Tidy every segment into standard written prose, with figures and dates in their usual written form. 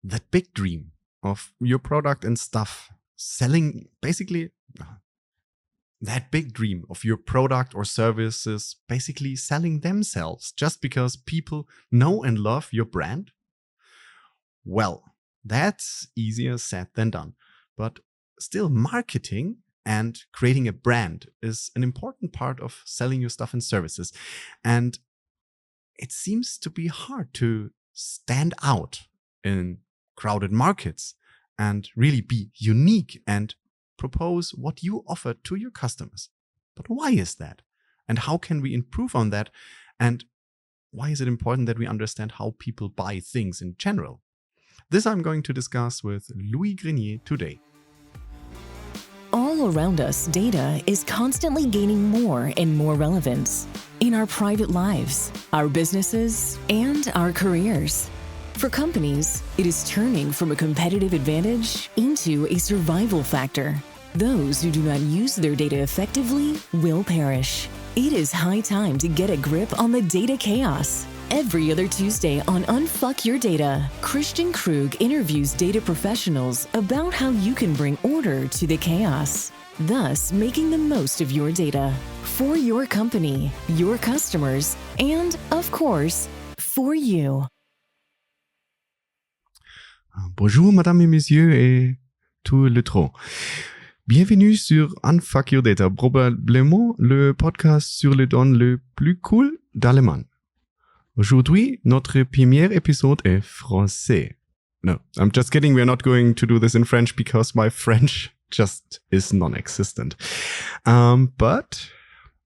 that big dream of your product and stuff selling, basically that big dream of your product or services basically selling themselves just because people know and love your brand? Well, that's easier said than done. But still, marketing and creating a brand is an important part of selling your stuff and services. And it seems to be hard to stand out in crowded markets and really be unique and propose what you offer to your customers. But why is that? And how can we improve on that? And why is it important that we understand how people buy things in general? This I'm going to discuss with Louis Grenier today. All around us, data is constantly gaining more and more relevance in our private lives, our businesses, and our careers. For companies, it is turning from a competitive advantage into a survival factor. Those who do not use their data effectively will perish. It is high time to get a grip on the data chaos. Every other Tuesday on Unfuck Your Data, Christian Krug interviews data professionals about how you can bring order to the chaos, thus making the most of your data for your company, your customers, and, of course, for you. Bonjour, madame et messieurs, et tout le trop. Bienvenue sur Unfuck Your Data, probablement le podcast sur le don le plus cool d'Allemagne. Aujourd'hui, notre premier épisode est français. No, I'm just kidding. We're not going to do this in French because my French just is non-existent. But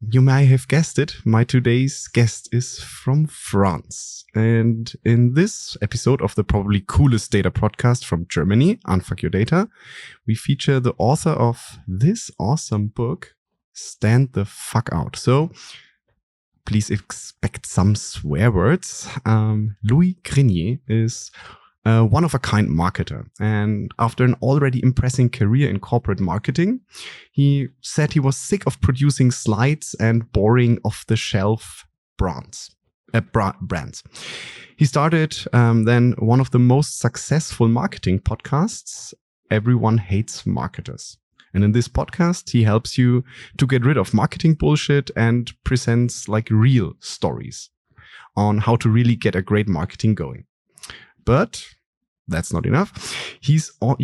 you may have guessed it. My today's guest is from France. And in this episode of the probably coolest data podcast from Germany, Unfuck Your Data, we feature the author of this awesome book, Stand the Fuck Out. So, please expect some swear words. Louis Grenier is a one-of-a-kind marketer. And after an already impressive career in corporate marketing, he said he was sick of producing slides and boring off-the-shelf brands. He started then one of the most successful marketing podcasts, Everyone Hates Marketers. And in this podcast, he helps you to get rid of marketing bullshit and presents like real stories on how to really get a great marketing going. But that's not enough. You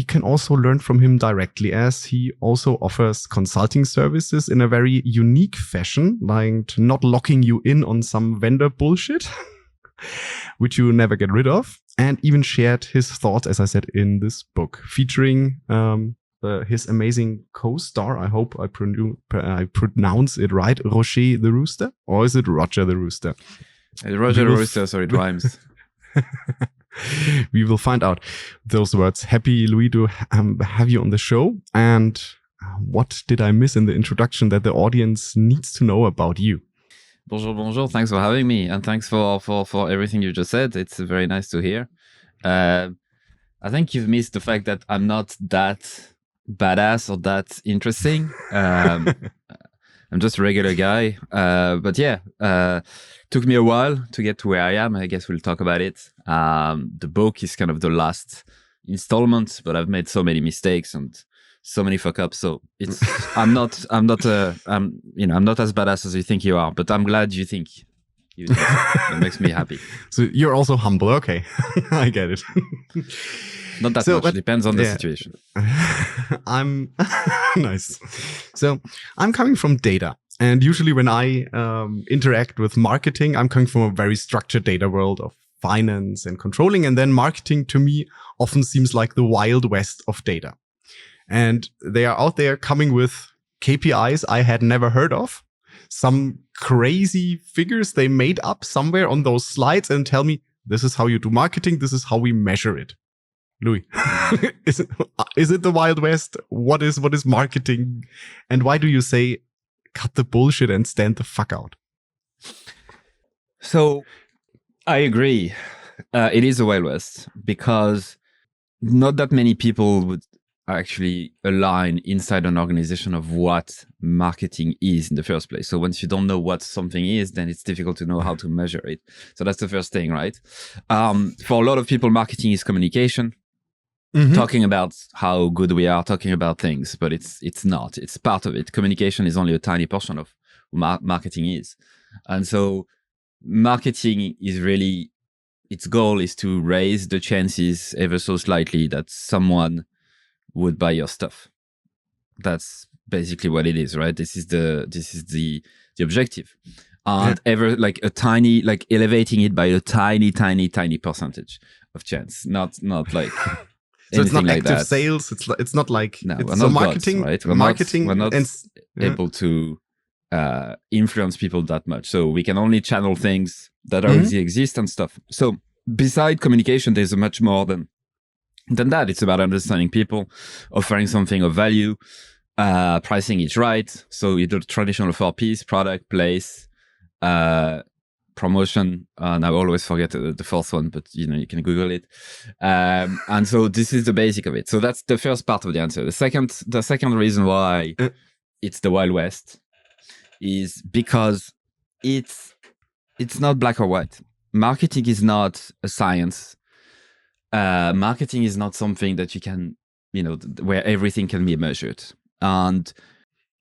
can also learn from him directly, as he also offers consulting services in a very unique fashion, like not locking you in on some vendor bullshit, which you never get rid of, and even shared his thoughts, as I said, in this book, featuring his amazing co-star. I hope I pronounce it right. Roger the Rooster? Or is it Roger the Rooster? Roger the Rooster, so it rhymes. We will find out those words. Happy, Louis, to have you on the show. And what did I miss in the introduction that the audience needs to know about you? Bonjour, bonjour. Thanks for having me. And thanks for everything you just said. It's very nice to hear. I think you've missed the fact that I'm not that badass or that interesting. I'm just a regular guy. But yeah, took me a while to get to where I am. I guess we'll talk about it. The book is kind of the last installment, but I've made so many mistakes and so many fuck ups. So it's I'm not as badass as you think you are. But I'm glad you think you. That makes me happy. So you're also humble. Okay, I get it. Not that much. But, depends on the situation. I'm nice. So I'm coming from data. And usually when I interact with marketing, I'm coming from a very structured data world of finance and controlling. And then marketing to me often seems like the Wild West of data. And they are out there coming with KPIs I had never heard of. Some crazy figures they made up somewhere on those slides and tell me, this is how you do marketing. This is how we measure it. Louis, is it the Wild West? What is marketing? And why do you say, cut the bullshit and stand the fuck out? So I agree. It is the Wild West because not that many people would actually align inside an organization of what marketing is in the first place. So once you don't know what something is, then it's difficult to know how to measure it. So that's the first thing, right? For a lot of people, marketing is communication. talking about how good we are, talking about things, but it's not. It's part of it. Communication is only a tiny portion of what marketing is. And so marketing is really, its goal is to raise the chances ever so slightly that someone would buy your stuff. That's basically what it is, right? This is the objective. And ever like a tiny, like elevating it by a tiny percentage of chance, not like so it's not like active that. sales. It's not like no, it's we're so not marketing, gods, right? we're not able to influence people that much. So we can only channel things that already exist and stuff. So beside communication, there's a much more than that. It's about understanding people, offering something of value, pricing it right. So you do the traditional 4 Ps: product, place, promotion, and I always forget the fourth one, but you can Google it. And so this is the basic of it. So that's the first part of the answer. The second reason why it's the Wild West is because it's not black or white. Marketing is not a science. Marketing is not something that you can, where everything can be measured. And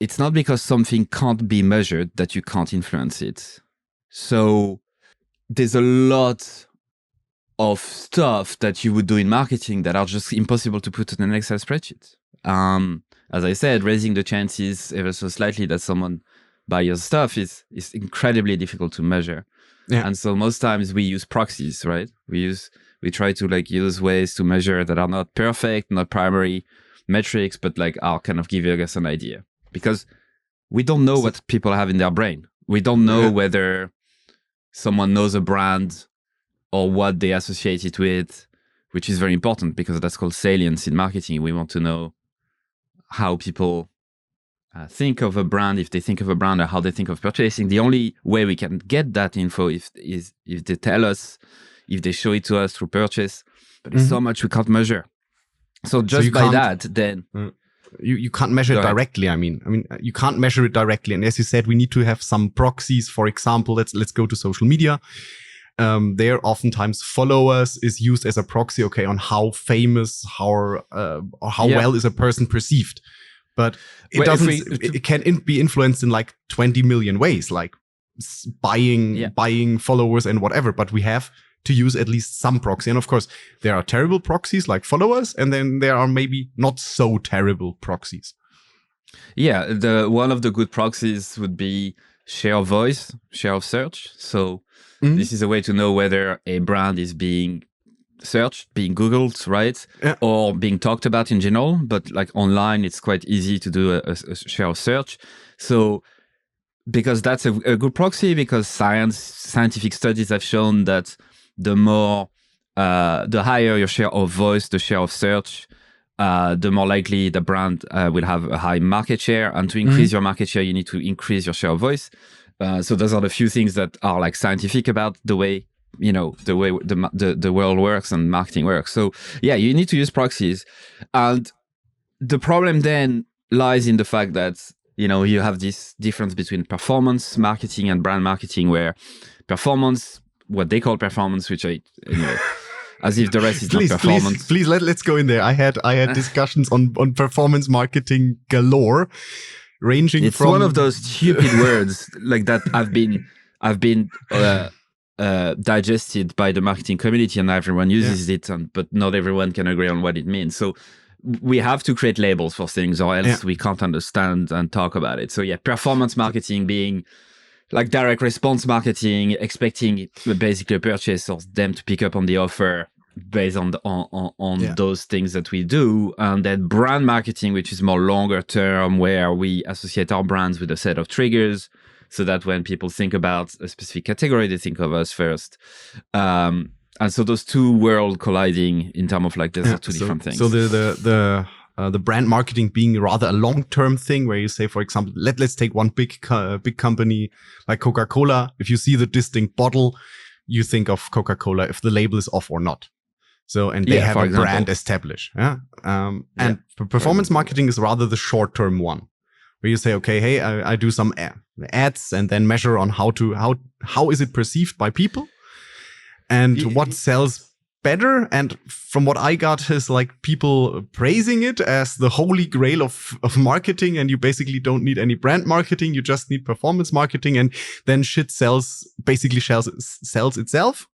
it's not because something can't be measured that you can't influence it. So there's a lot of stuff that you would do in marketing that are just impossible to put in an Excel spreadsheet. As I said, raising the chances ever so slightly that someone buy your stuff is incredibly difficult to measure. Yeah. And so most times we use proxies, right? We try to use ways to measure that are not perfect, not primary metrics, but are kind of give you us an idea, because we don't know what people have in their brain. We don't know whether someone knows a brand or what they associate it with, which is very important because that's called salience in marketing. We want to know how people think of a brand, if they think of a brand, or how they think of purchasing. The only way we can get that info is if they tell us, if they show it to us through purchase. But it's so much we can't measure. So just by that, then you can't measure it directly. I mean, you can't measure it directly. And as you said, we need to have some proxies. For example, let's go to social media. There, oftentimes, followers is used as a proxy. Okay, on how famous, or how well is a person perceived. But it it can be influenced in 20 million ways, like buying followers and whatever. But we have to use at least some proxy. And of course, there are terrible proxies like followers, and then there are maybe not so terrible proxies. Yeah, one of the good proxies would be share of voice, share of search. So this is a way to know whether a brand is being searched, being Googled, right? Yeah. Or being talked about in general. But online, it's quite easy to do a share of search. So because that's a good proxy, because scientific studies have shown that the higher your share of voice, the share of search, the more likely the brand will have a high market share. And to increase your market share, you need to increase your share of voice. So those are the few things that are scientific about the way the world works and marketing works. So yeah, you need to use proxies. And the problem then lies in the fact that you have this difference between performance marketing and brand marketing, where performance, what they call performance, which as if the rest is not performance. Please, let's go in there. I had discussions on performance marketing galore, ranging it's from... It's one of those stupid words that I've been digested by the marketing community, and everyone uses it, but not everyone can agree on what it means. So we have to create labels for things, or else we can't understand and talk about it. So yeah, performance marketing being direct response marketing, expecting basically a purchase or them to pick up on the offer based on those things that we do. And then brand marketing, which is more longer term, where we associate our brands with a set of triggers, so that when people think about a specific category, they think of us first. And so those two worlds colliding in terms of these are two different things. So the brand marketing being rather a long-term thing, where you say, for example, let's take one big company like Coca-Cola. If you see the distinct bottle, you think of Coca-Cola if the label is off or not. So, and they have a brand established. Yeah. And performance marketing is rather the short-term one, where you say, okay, hey, I do some ads and then measure on how is it perceived by people, and what sells better. And from what I got is like people praising it as the holy grail of marketing. And you basically don't need any brand marketing. You just need performance marketing, and then shit sells itself.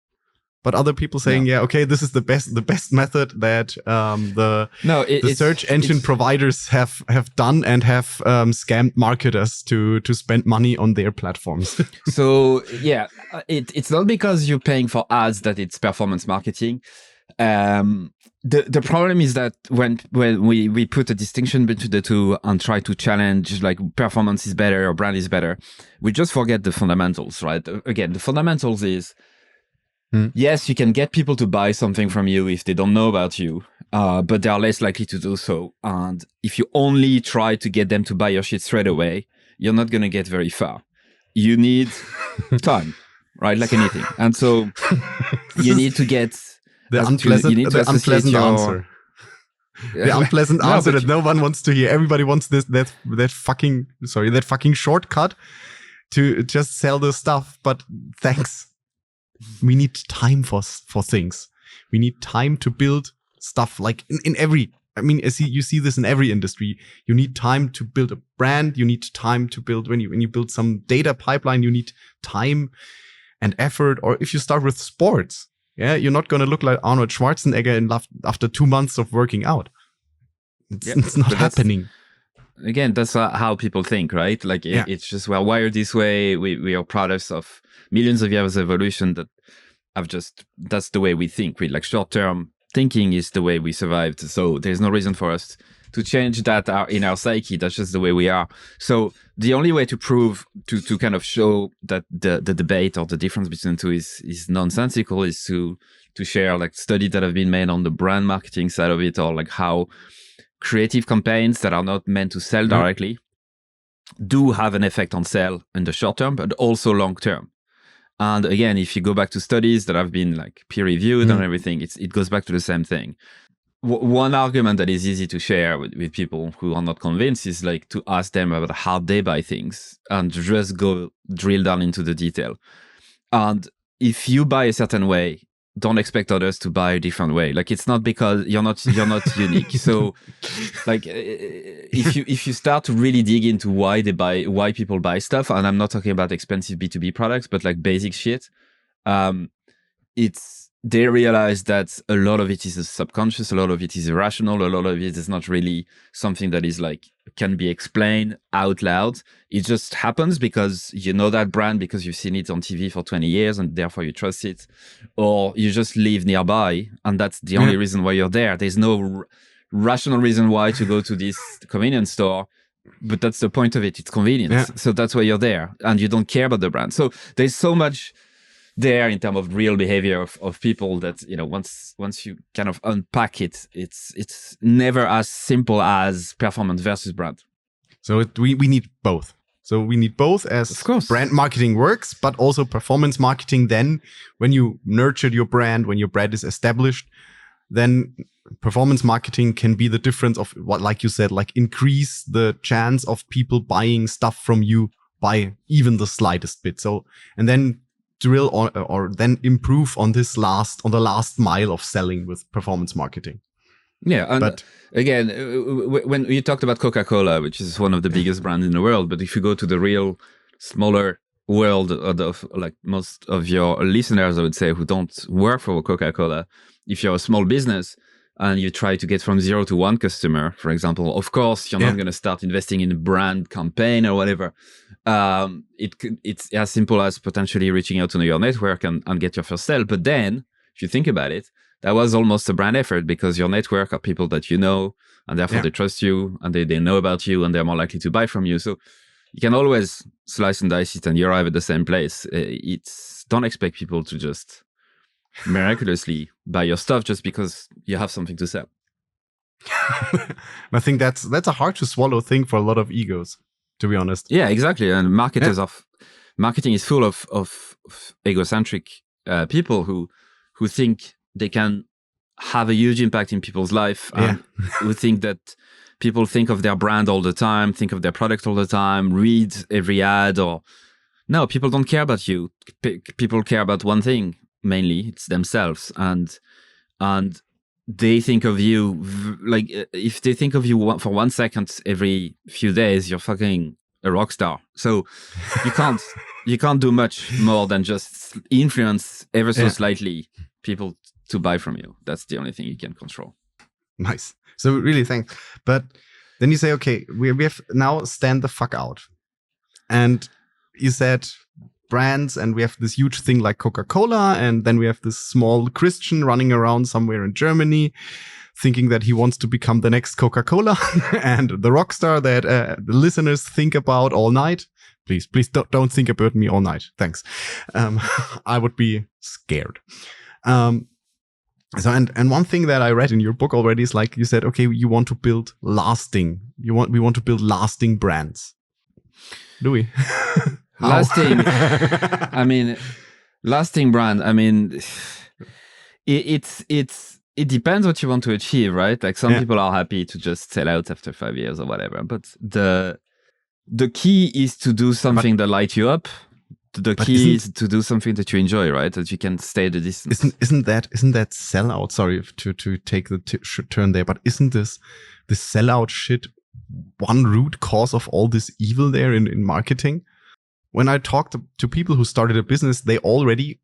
But other people saying, yeah, okay, this is the best method that the search engine providers have done and have scammed marketers to spend money on their platforms. So yeah, it's not because you're paying for ads that it's performance marketing. The problem is that when we put a distinction between the two and try to challenge like performance is better or brand is better, we just forget the fundamentals, right? Again, the fundamentals is, yes, you can get people to buy something from you if they don't know about you, but they are less likely to do so. And if you only try to get them to buy your shit straight away, you're not going to get very far. You need time, right? Like anything. And so you need to get the unpleasant answer. The unpleasant answer that no one wants to hear. Everybody wants that fucking shortcut to just sell the stuff. But thanks. We need time for things. We need time to build stuff like in every, I mean, you see this in every industry. You need time to build a brand. You need time to build, when you build some data pipeline, you need time and effort. Or if you start with sports, yeah, you're not going to look like Arnold Schwarzenegger after 2 months of working out. It's not happening. Again, that's how people think, right? Like it's just, we're wired this way. We are products of millions of years of evolution that's the way we think. We like short-term thinking is the way we survived. So there's no reason for us to change that in our psyche. That's just the way we are. So the only way to prove, to kind of show that the debate or the difference between the two is nonsensical is to share like studies that have been made on the brand marketing side of it, or like how creative campaigns that are not meant to sell directly do have an effect on sale in the short term, but also long term. And again, if you go back to studies that have been like peer reviewed and everything, it goes back to the same thing. One argument that is easy to share with people who are not convinced is like to ask them about how they buy things and just go drill down into the detail. And if you buy a certain way, don't expect others to buy a different way. Like it's not because you're not unique. So like if you start to really dig into why people buy stuff, and I'm not talking about expensive B2B products, but like basic shit, they realize that a lot of it is subconscious, a lot of it is irrational, a lot of it is not really something that is like can be explained out loud. It just happens because you know that brand because you've seen it on TV for 20 years and therefore you trust it, or you just live nearby and that's the only reason why you're there. There's no rational reason why to go to this convenience store, but that's the point of it. It's convenience. Yeah. So that's why you're there and you don't care about the brand. So there's so much there in terms of real behavior of people that, you know, once you kind of unpack it, it's never as simple as performance versus brand. So we need both. So we need both, as of course brand marketing works, but also performance marketing. Then when you nurtured your brand, when your brand is established, then performance marketing can be the difference of what, like you said, like increase the chance of people buying stuff from you by even the slightest bit. So, and then drill or then improve on the last mile of selling with performance marketing. Yeah, and but again, when you talked about Coca-Cola, which is one of the biggest brands in the world, but if you go to the real smaller world of like most of your listeners, I would say, who don't work for Coca-Cola, if you're a small business and you try to get from 0 to 1 customer, for example, of course, you're not going to start investing in a brand campaign or whatever. It's as simple as potentially reaching out to your network and get your first sale. But then, if you think about it, that was almost a brand effort because your network are people that you know, and therefore they trust you and they know about you and they're more likely to buy from you. So you can always slice and dice it and you arrive at the same place. Don't expect people to just miraculously buy your stuff just because you have something to sell. I think that's a hard to swallow thing for a lot of egos, to be honest. Yeah, exactly. And marketing is full of egocentric people who think they can have a huge impact in people's life, and who think that people think of their brand all the time, think of their product all the time, read every ad. Or no, people don't care about you. People care about one thing mainly, it's themselves. And and they think of you like if they think of you for 1 second every few days, you're fucking a rock star. So you can't do much more than just influence ever so slightly people to buy from you. That's the only thing you can control. Nice. So really, thanks. But then you say, okay, we have now stand the fuck out. And you said brands, and we have this huge thing like Coca-Cola, and then we have this small Christian running around somewhere in Germany thinking that he wants to become the next Coca-Cola and the rock star that the listeners think about all night. Please don't think about me all night. Thanks. I would be scared. So and one thing that I read in your book already is like you said, okay, you want to build lasting. We want to build lasting brands. Louis. Lasting. I mean, lasting brand. I mean, it depends what you want to achieve, right? Like some people are happy to just sell out after 5 years or whatever. But the key is to do something that lights you up. The key is to do something that you enjoy, right? That you can stay the distance. Isn't that sellout? Sorry to take the turn there, but isn't this sellout shit one root cause of all this evil there in marketing? When I talked to people who started a business, they already,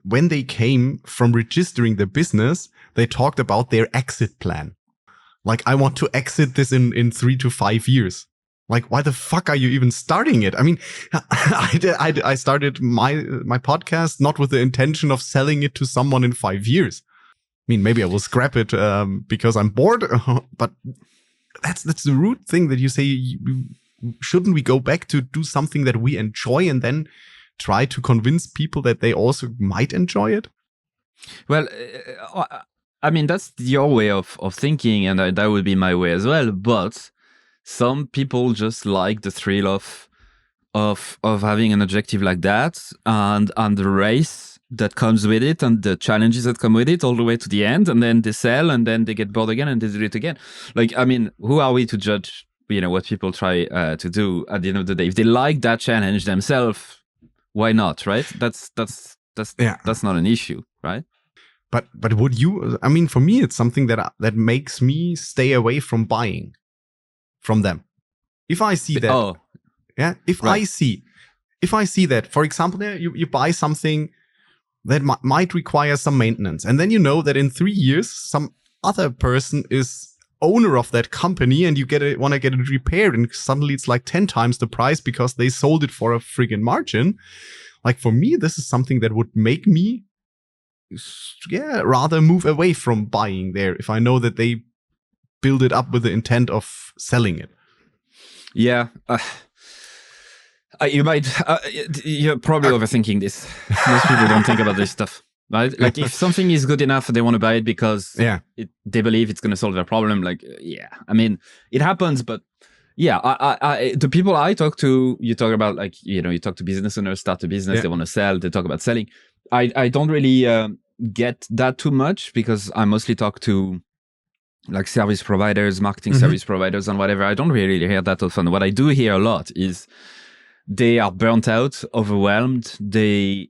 when they came from registering the business, they talked about their exit plan. Like, I want to exit this in 3 to 5 years. Like, why the fuck are you even starting it? I mean, I started my podcast not with the intention of selling it to someone in 5 years. I mean, maybe I will scrap it because I'm bored, but that's the root thing that you say. Shouldn't we go back to do something that we enjoy and then try to convince people that they also might enjoy it? Well, I mean, that's your way of thinking, and that would be my way as well. But some people just like the thrill of having an objective like that, and the race that comes with it, and the challenges that come with it, all the way to the end, and then they sell, and then they get bored again, and they do it again. Like, I mean, who are we to judge? What people try to do at the end of the day? If they like that challenge themselves, why not, right? That's not an issue, right? But would you? I mean, for me, it's something that makes me stay away from buying from them. If I see that, if I see that, for example, you buy something that might require some maintenance, and then you know that in 3 years some other person is owner of that company, and you want to get it repaired, and suddenly it's like 10 times the price because they sold it for a friggin' margin. Like, for me, this is something that would make me rather move away from buying there if I know that they build it up with the intent of selling it. Yeah. You're probably overthinking this. Most people don't think about this stuff. Right? Like, if something is good enough, they want to buy it because they believe it's going to solve their problem. Like, I mean, it happens, but the people I talk to, you talk about, like, you talk to business owners, start a business, they want to sell, they talk about selling. I don't really get that too much because I mostly talk to like service providers, marketing service providers and whatever. I don't really hear that often. What I do hear a lot is they are burnt out, overwhelmed. They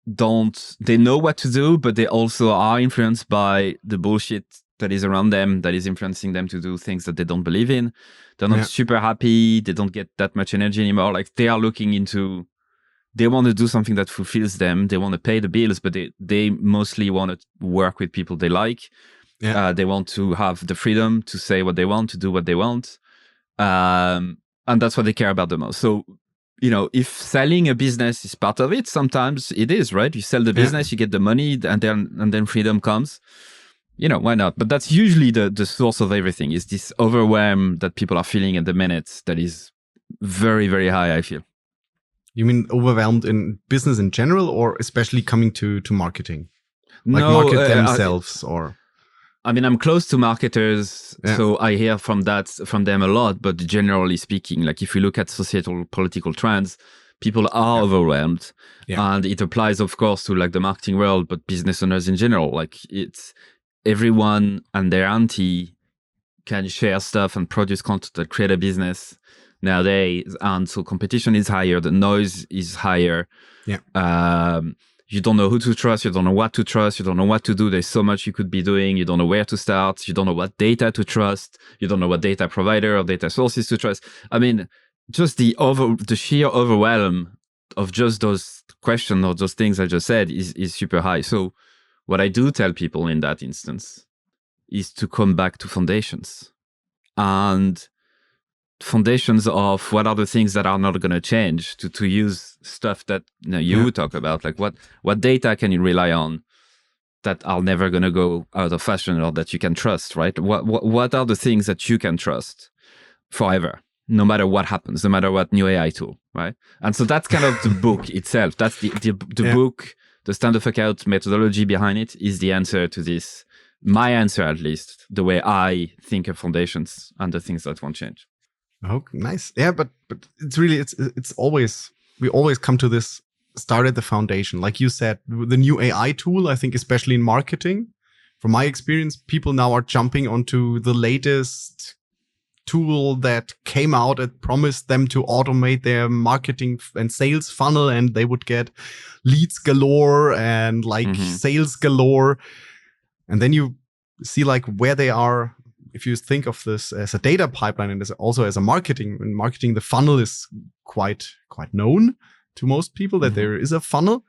know what to do, but they also are influenced by the bullshit that is around them, that is influencing them to do things that they don't believe in. They're not super happy. They don't get that much energy anymore. Like, they are they want to do something that fulfills them. They want to pay the bills, but they mostly want to work with people they like. They want to have the freedom to say what they want, to do what they want. And that's what they care about the most. So, if selling a business is part of it, sometimes it is, right? You sell the business, you get the money, and then freedom comes. Why not? But that's usually the source of everything, is this overwhelm that people are feeling at the minute that is very, very high, I feel. You mean overwhelmed in business in general, or especially coming to marketing? Like, market themselves, or... I mean, I'm close to marketers, so I hear from them a lot. But generally speaking, like, if you look at societal political trends, people are overwhelmed, and it applies, of course, to like the marketing world, but business owners in general. Like, it's everyone and their auntie can share stuff and produce content that create a business nowadays, and so competition is higher, the noise is higher. you don't know who to trust, you don't know what to trust, you don't know what to do. There's so much you could be doing. You don't know where to start. You don't know what data to trust. You don't know what data provider or data sources to trust. I mean, just the sheer overwhelm of just those questions or those things I just said is super high. So what I do tell people in that instance is to come back to foundations, and foundations of what are the things that are not going to change, to use stuff that you talk about, like what data can you rely on that are never going to go out of fashion or that you can trust, right? What are the things that you can trust forever, no matter what happens, no matter what new AI tool, right? And so that's kind of the book itself. That's the book, the stand the fuck out methodology behind it is the answer to this. My answer, at least, the way I think of foundations and the things that won't change. Oh, nice. Yeah, but it's really, it's always, we always come to this, start at the foundation. Like you said, the new AI tool, I think, especially in marketing, from my experience, people now are jumping onto the latest tool that came out and promised them to automate their marketing and sales funnel, and they would get leads galore and like sales galore. And then you see like where they are. If you think of this as a data pipeline and also as a marketing, in marketing, the funnel is quite known to most people that there is a funnel.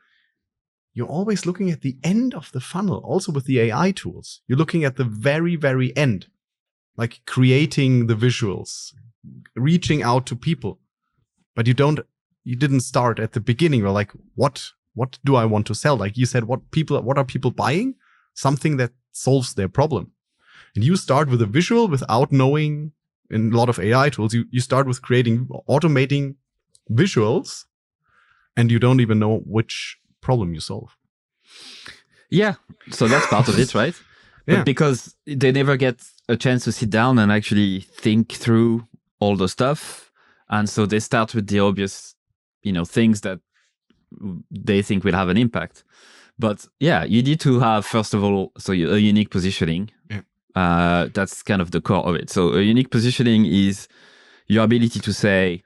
You're always looking at the end of the funnel. Also with the AI tools, you're looking at the very, very end, like creating the visuals, reaching out to people. But you didn't start at the beginning. Or like, what do I want to sell? Like you said, what are people buying? Something that solves their problem. And you start with a visual without knowing, in a lot of AI tools, you start with automating visuals, and you don't even know which problem you solve. Yeah, so that's part of it, right? But because they never get a chance to sit down and actually think through all the stuff. And so they start with the obvious, things that they think will have an impact. But yeah, you need to have, first of all, a unique positioning. Yeah. That's kind of the core of it. So a unique positioning is your ability to say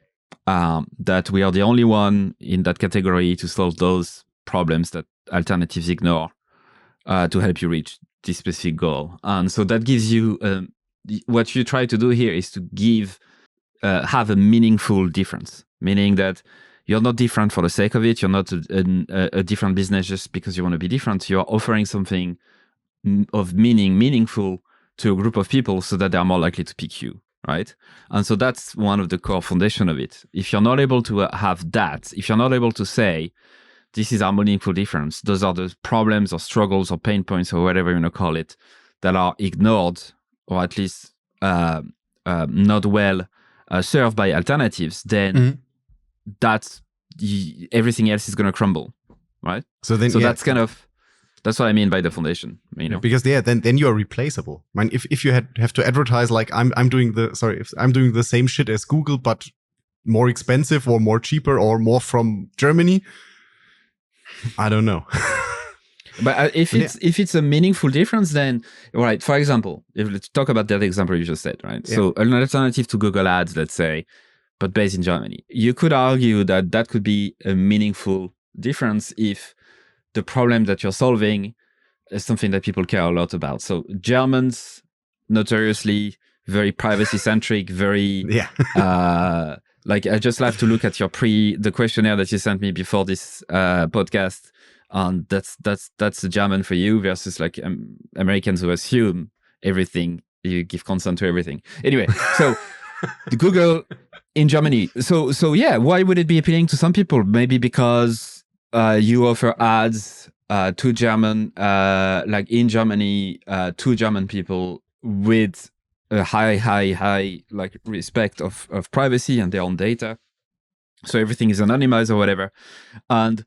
that we are the only one in that category to solve those problems that alternatives ignore to help you reach this specific goal. And so that gives you, what you try to do here is to have a meaningful difference, meaning that you're not different for the sake of it. You're not a different business just because you want to be different. You're offering something of meaningful to a group of people so that they are more likely to pick you, right? And so that's one of the core foundation of it. If you're not able to have that, if you're not able to say, this is our meaningful difference, those are the problems or struggles or pain points or whatever you want to call it, that are ignored or at least not well served by alternatives, then everything else is going to crumble, right? So that's kind of, that's what I mean by the foundation, Because then you are replaceable. I mean, if you have to advertise like I'm doing the same shit as Google, but more expensive or more cheaper or more from Germany, I don't know. But if it's a meaningful difference, then right. For example, let's talk about that example you just said, right? Yeah. So an alternative to Google Ads, let's say, but based in Germany, you could argue that could be a meaningful difference if the problem that you're solving is something that people care a lot about. So Germans, notoriously very privacy-centric, very like I just have to look at the questionnaire that you sent me before this podcast, and that's the German for you versus like Americans who assume everything, you give consent to everything. Anyway, so Google in Germany. So yeah, why would it be appealing to some people? Maybe because you offer ads to German, like in Germany, to German people with a high like respect of privacy and their own data. So everything is anonymized or whatever. And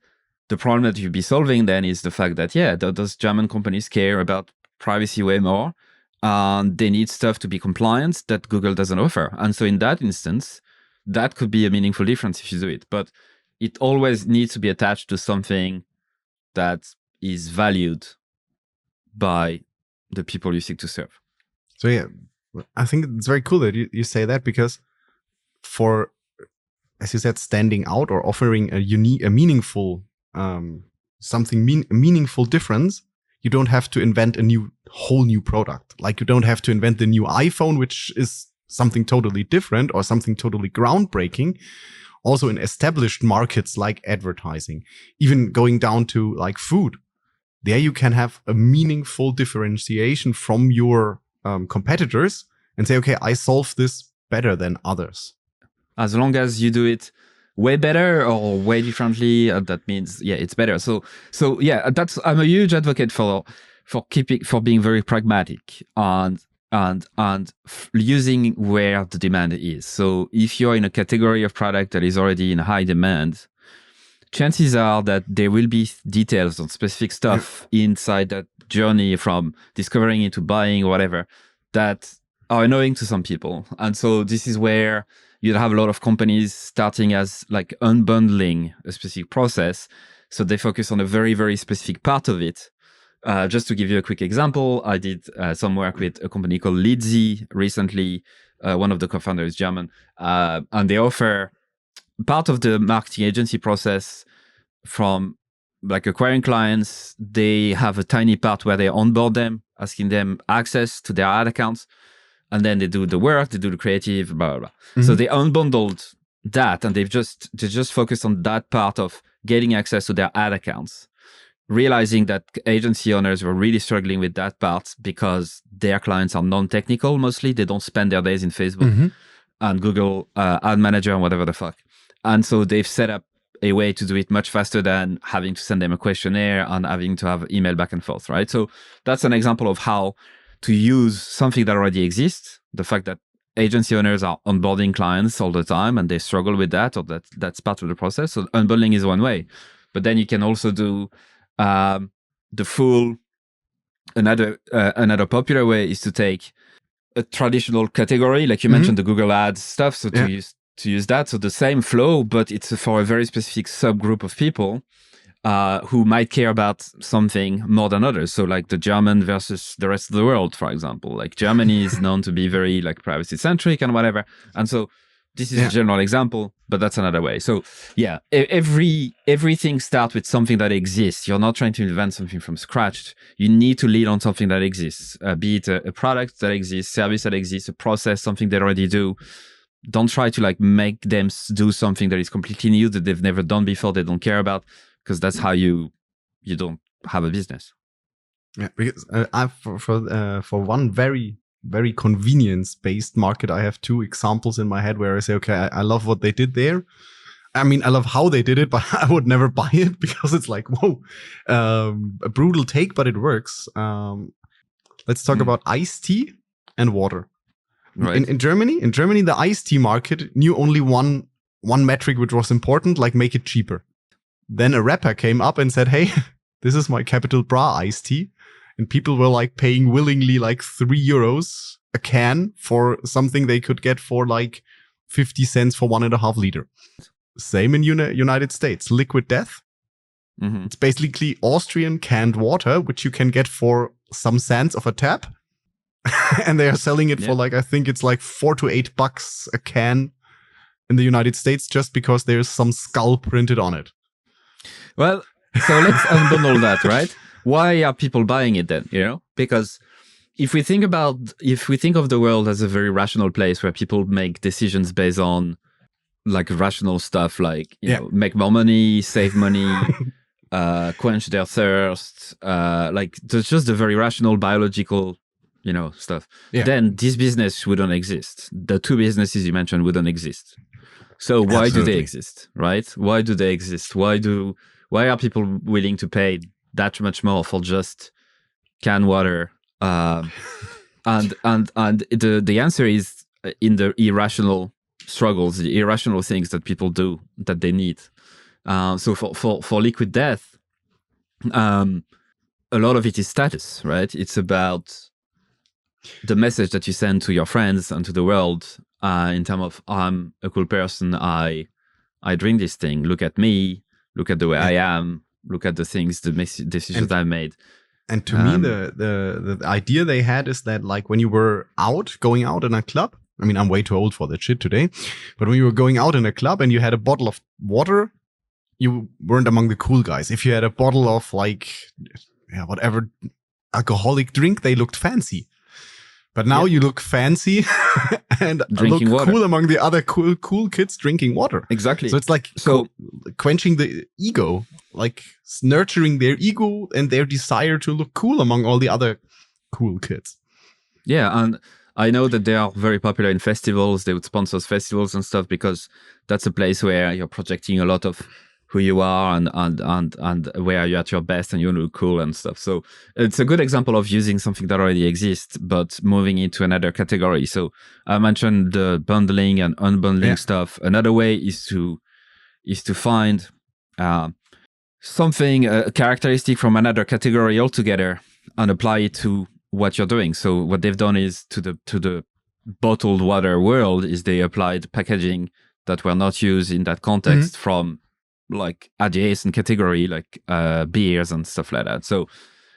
the problem that you'd be solving then is the fact that, those German companies care about privacy way more. And they need stuff to be compliant that Google doesn't offer. And so in that instance, that could be a meaningful difference if you do it. But it always needs to be attached to something that is valued by the people you seek to serve. So yeah, I think it's very cool that you say that, because for, as you said, standing out or offering a meaningful something meaningful difference, you don't have to invent a whole new product. Like you don't have to invent the new iPhone, which is something totally different or something totally groundbreaking. Also in established markets like advertising, even going down to like food, there you can have a meaningful differentiation from your competitors and say, okay, I solve this better than others. As long as you do it way better or way differently, that means, yeah, it's better. So yeah, I'm a huge advocate for being very pragmatic and using where the demand is. So if you're in a category of product that is already in high demand, chances are that there will be details on specific stuff inside that journey from discovering it to buying or whatever that are annoying to some people. And so this is where you'd have a lot of companies starting as like unbundling a specific process. So they focus on a very, very specific part of it. Just to give you a quick example, I did some work with a company called Lidzi recently. One of the co-founders is German. And they offer part of the marketing agency process from like acquiring clients. They have a tiny part where they onboard them, asking them access to their ad accounts. And then they do the work, they do the creative, blah, blah, blah. Mm-hmm. So they unbundled that and they just focused on that part of getting access to their ad accounts, realizing that agency owners were really struggling with that part because their clients are non-technical mostly. They don't spend their days in Facebook and Google Ad Manager and whatever the fuck. And so they've set up a way to do it much faster than having to send them a questionnaire and having to have email back and forth, right? So that's an example of how to use something that already exists. The fact that agency owners are onboarding clients all the time and they struggle with that, or that's part of the process. So unbundling is one way. But then you can also do the full, another popular way is to take a traditional category, like you mentioned the Google Ads stuff. So to use that, so the same flow, but it's for a very specific subgroup of people who might care about something more than others. So like the German versus the rest of the world, for example. Like Germany is known to be very like privacy centric and whatever. And so this is a general example, but that's another way. So yeah, everything starts with something that exists. You're not trying to invent something from scratch. You need to lead on something that exists, be it a product that exists, service that exists, a process, something they already do. Don't try to like make them do something that is completely new that they've never done before, they don't care about, because that's how you don't have a business. Yeah, because for one very, very convenience-based market, I have two examples in my head where I say, okay, I love what they did there. I mean, I love how they did it, but I would never buy it because it's like, whoa, a brutal take, but it works. Let's talk about iced tea and water. Right. In Germany, the iced tea market knew only one metric which was important, like make it cheaper. Then a rapper came up and said, hey, this is my Capital Bra iced tea. And people were like paying willingly like €3 a can for something they could get for like 50 cents for 1.5 liter. Same in United States, Liquid Death. Mm-hmm. It's basically Austrian canned water, which you can get for some cents of a tap. And they are selling it for like, I think it's like $4 to $8 a can in the United States just because there's some skull printed on it. Well, so let's unbundle that, right? Why are people buying it then? You know, because if we think of the world as a very rational place where people make decisions based on like rational stuff, like you know, make more money, save money, quench their thirst, like there's just the very rational biological, you know, stuff. Yeah. Then this business wouldn't exist. The two businesses you mentioned wouldn't exist. So why do they exist, right? Why do they exist? Why are people willing to pay that much more for just canned water? And the answer is in the irrational struggles, the irrational things that people do that they need. So for Liquid Death, a lot of it is status, right? It's about the message that you send to your friends and to the world in terms of, I'm a cool person, I drink this thing, look at me, look at the way I am, look at the things, the decisions I've made. And to me, the idea they had is that like when you were going out in a club, I mean, I'm way too old for that shit today, but when you were going out in a club and you had a bottle of water, you weren't among the cool guys. If you had a bottle of like whatever alcoholic drink, they looked fancy. But now you look fancy and Drinking look water. cool among the other cool kids drinking water. Exactly. So it's like quenching the ego, like nurturing their ego and their desire to look cool among all the other cool kids. Yeah, and I know that they are very popular in festivals. They would sponsor festivals and stuff because that's a place where you're projecting a lot of who you are and where you're at your best and you look cool and stuff. So it's a good example of using something that already exists, but moving into another category. So I mentioned the bundling and unbundling stuff. Another way is to find something, a characteristic from another category altogether and apply it to what you're doing. So what they've done is to the bottled water world is they applied packaging that were not used in that context from like adjacent category, like beers and stuff like that. So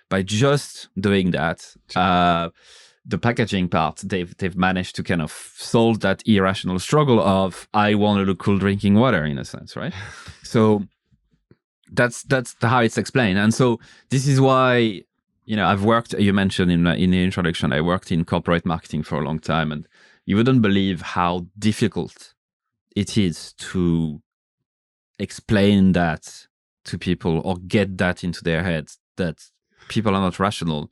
by just doing that, the packaging part, they've managed to kind of solve that irrational struggle of I want to look cool drinking water in a sense, right? So that's how it's explained. And so this is why, I've worked, you mentioned in the introduction, I worked in corporate marketing for a long time, and you wouldn't believe how difficult it is to explain that to people or get that into their heads that people are not rational.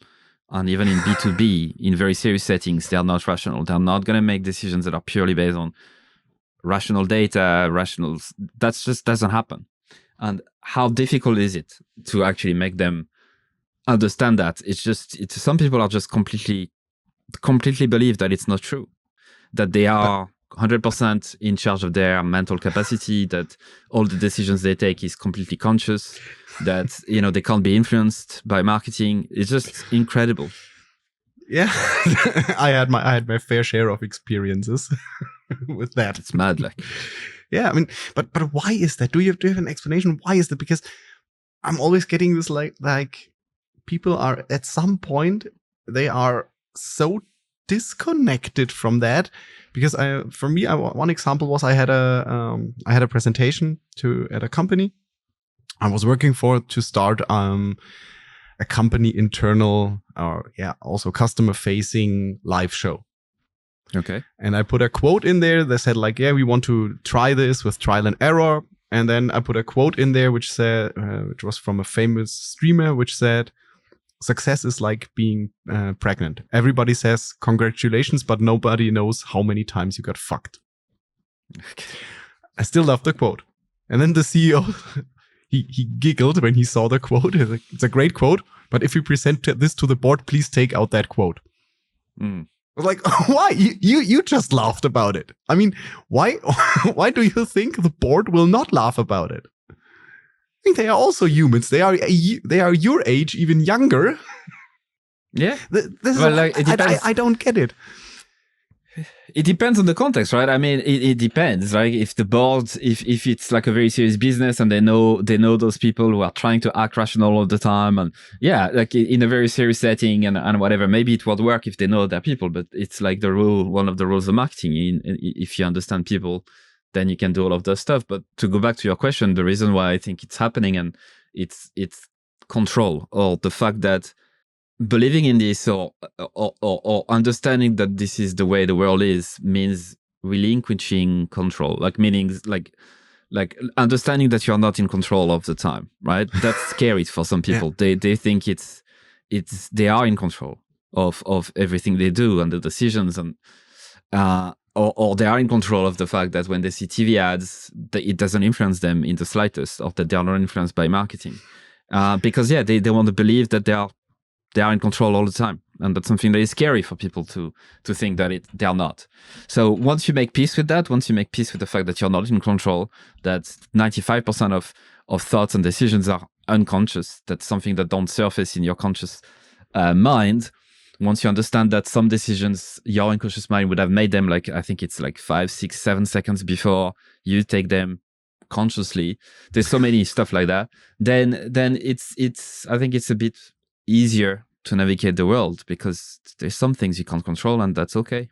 And even in B2B, in very serious settings, they are not rational. They're not going to make decisions that are purely based on rational data, that just doesn't happen. And how difficult is it to actually make them understand that? It's some people are just completely believe that it's not true, that they are 100% in charge of their mental capacity, that all the decisions they take is completely conscious, that they can't be influenced by marketing. It's just incredible. Yeah. I had my fair share of experiences with that. It's mad, like. Yeah, I mean, but why is that? Do you have an explanation? Why is that? Because I'm always getting this like people are at some point they are so disconnected from that. Because one example was I had a presentation at a company I was working for to start a company internal also customer facing live show. Okay. And I put a quote in there that said like, we want to try this with trial and error. And then I put a quote in there which said, which was from a famous streamer, which said, success is like being pregnant. Everybody says congratulations, but nobody knows how many times you got fucked. Okay. I still love the quote. And then the CEO, he giggled when he saw the quote. He's like, it's a great quote, but if you present this to the board, please take out that quote. I was like, why? You just laughed about it. I mean, why do you think the board will not laugh about it? I think they are also humans. They are your age, even younger. Yeah. I don't get it. It depends on the context, right? I mean, it depends. Like if the board, if it's like a very serious business and they know those people who are trying to act rational all the time, and like in a very serious setting and whatever, maybe it would work if they know their people. But it's like one of the rules of marketing. If you understand people, then you can do all of that stuff. But to go back to your question, the reason why I think it's happening and it's control, or the fact that believing in this or understanding that this is the way the world is means relinquishing control, like meaning like understanding that you're not in control of the time, right? That's scary for some people. They think it's they are in control of everything they do and the decisions, and or they are in control of the fact that when they see TV ads, that it doesn't influence them in the slightest, or that they are not influenced by marketing, because they want to believe that they are in control all the time. And that's something that is scary for people to think that they are not. So once you make peace with that, once you make peace with the fact that you're not in control, that 95% of thoughts and decisions are unconscious, that's something that don't surface in your conscious mind. Once you understand that some decisions, your unconscious mind would have made them, like, I think it's like 5, 6, 7 seconds before you take them consciously. There's so many stuff like that. Then it's I think it's a bit easier to navigate the world, because there's some things you can't control, and that's okay.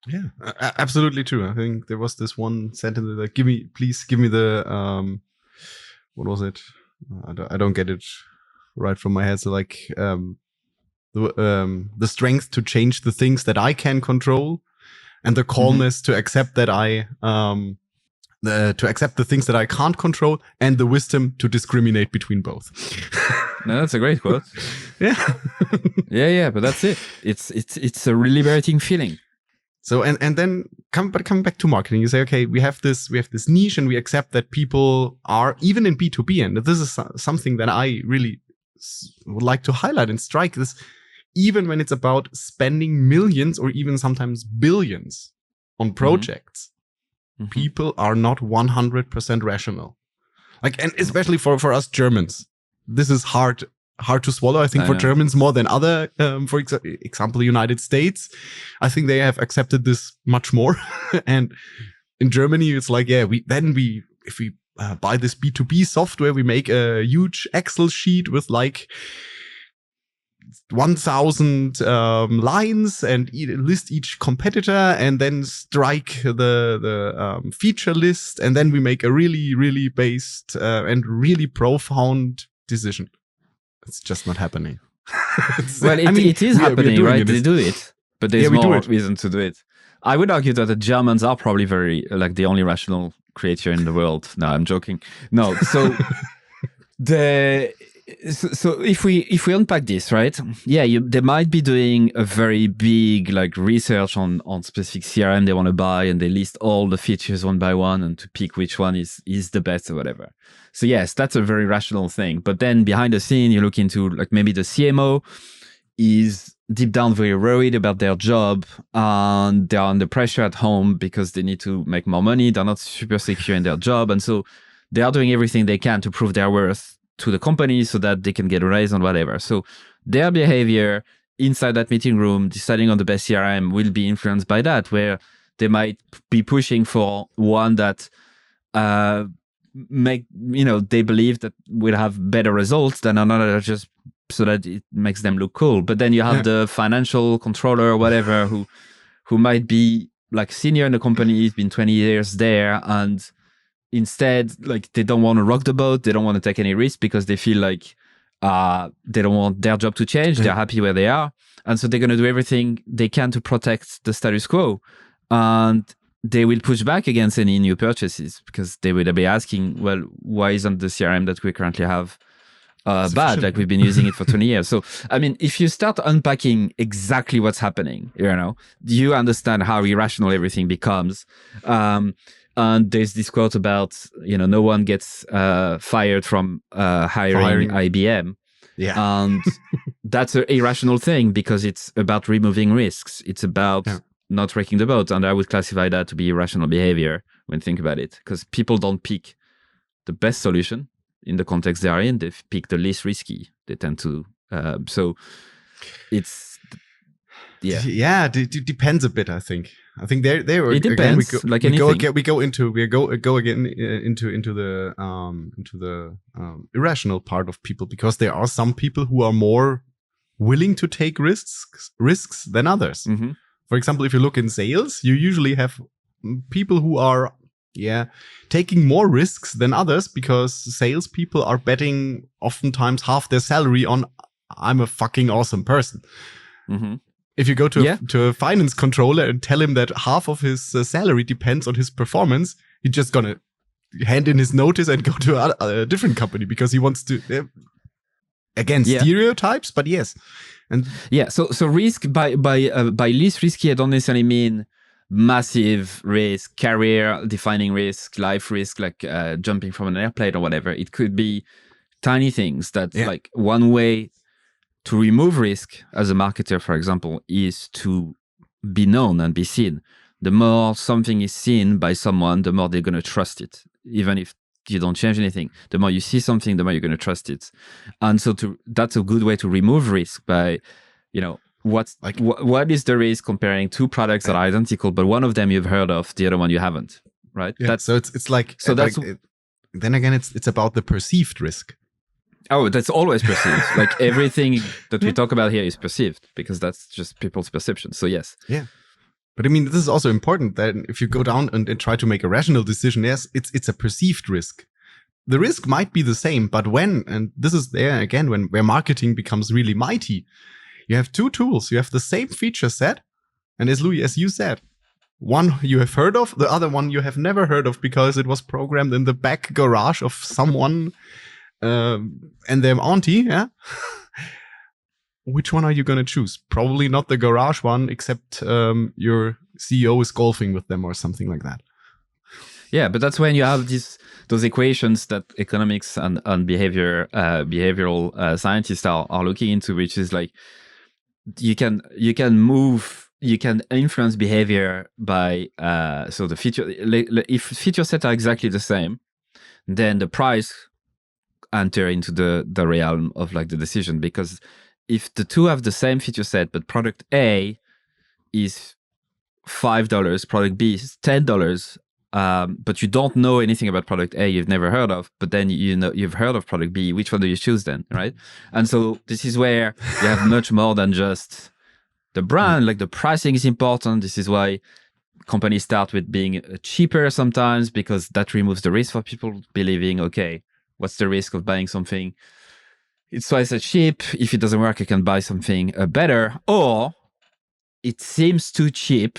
Yeah, absolutely true. I think there was this one sentence like, please give me the what was it? I don't get it right from my head. So like the strength to change the things that I can control, and the calmness to accept that to accept the things that I can't control, and the wisdom to discriminate between both. No, that's a great quote. Yeah. yeah, but that's it. It's a liberating feeling. So and then come back to marketing. You say, okay, we have this niche, and we accept that people are even in B2B, and this is something that I really would like to highlight and strike this. Even when it's about spending millions or even sometimes billions on projects, people are not 100% rational. Like, and especially for us Germans, this is hard to swallow. I think for Germans more than other, for example, the United States, I think they have accepted this much more. And in Germany, it's like, yeah, if we buy this B2B software, we make a huge Excel sheet with like 1,000 lines and list each competitor, and then strike the feature list, and then we make a really, really based and really profound decision. It's just not happening. Well, it is happening, right? They do it, but there's more reason to do it. I would argue that the Germans are probably very like the only rational creature in the world. No, I'm joking. No, so So if we unpack this, right? Yeah, they might be doing a very big like research on specific CRM they want to buy, and they list all the features one by one and to pick which one is the best or whatever. So yes, that's a very rational thing. But then behind the scene, you look into like maybe the CMO is deep down very worried about their job, and they're under pressure at home because they need to make more money. They're not super secure in their job, and so they are doing everything they can to prove their worth to the company so that they can get a raise on whatever. So their behavior inside that meeting room, deciding on the best CRM, will be influenced by that, where they might be pushing for one that they believe that will have better results than another, just so that it makes them look cool. But then you have the financial controller or whatever who might be like senior in the company, he's been 20 years there, and instead, like, they don't want to rock the boat. They don't want to take any risk because they feel like they don't want their job to change. They're happy where they are. And so they're going to do everything they can to protect the status quo. And they will push back against any new purchases because they will be asking, well, why isn't the CRM that we currently have bad? Like, we've been using it for 20 years. So, I mean, if you start unpacking exactly what's happening, you understand how irrational everything becomes. And there's this quote about, no one gets fired from hiring IBM. Yeah. And that's an irrational thing because it's about removing risks. It's about not wrecking the boat. And I would classify that to be irrational behavior when think about it, because people don't pick the best solution in the context they are in. They pick the least risky. They tend to. So it's... Yeah, it depends a bit, I think. I think there it depends. Again, we go into the irrational part of people, because there are some people who are more willing to take risks than others. Mm-hmm. For example, if you look in sales, you usually have people who are taking more risks than others, because salespeople are betting oftentimes half their salary on I'm a fucking awesome person. Mm-hmm. If you go to a finance controller and tell him that half of his salary depends on his performance, he's just gonna hand in his notice and go to a different company because he wants to. Again, stereotypes, but yes, and So risk by least risky, I don't necessarily mean massive risk, career defining risk, life risk, like jumping from an airplane or whatever. It could be tiny things that like one way to remove risk as a marketer, for example, is to be known and be seen. The more something is seen by someone, the more they're going to trust it. Even if you don't change anything, the more you see something, the more you're going to trust it. And so that's a good way to remove risk by, what is the risk comparing two products that are identical, but one of them you've heard of, the other one you haven't, right? Yeah, so it's like, so that's, then again, it's about the perceived risk. Oh, that's always perceived. Like everything that we talk about here is perceived, because that's just people's perception. So yes. Yeah. But I mean, this is also important that if you go down and try to make a rational decision, yes, it's a perceived risk. the risk might be the same, but and this is there again, where marketing becomes really mighty, you have two tools. You have the same feature set. And as Louis, as you said, one you have heard of, the other one you have never heard of because it was programmed in the back garage of someone and their auntie. Yeah. Which one are you going to choose? Probably not the garage one, except your CEO is golfing with them or something like that. Yeah, but that's when you have those equations that economics and behavioral scientists are looking into, which is like you can influence behavior by so the feature. If feature sets are exactly the same, then the price enter into the realm of like the decision, because if the two have the same feature set, but product A is $5, product B is $10. But you don't know anything about product A, you've never heard of, but then you've heard of product B. Which one do you choose then, right? And so this is where you have much more than just the brand. Like the pricing is important. This is why companies start with being cheaper sometimes, because that removes the risk for people believing, okay, what's the risk of buying something? It's twice as cheap. If it doesn't work, I can buy something better. Or it seems too cheap.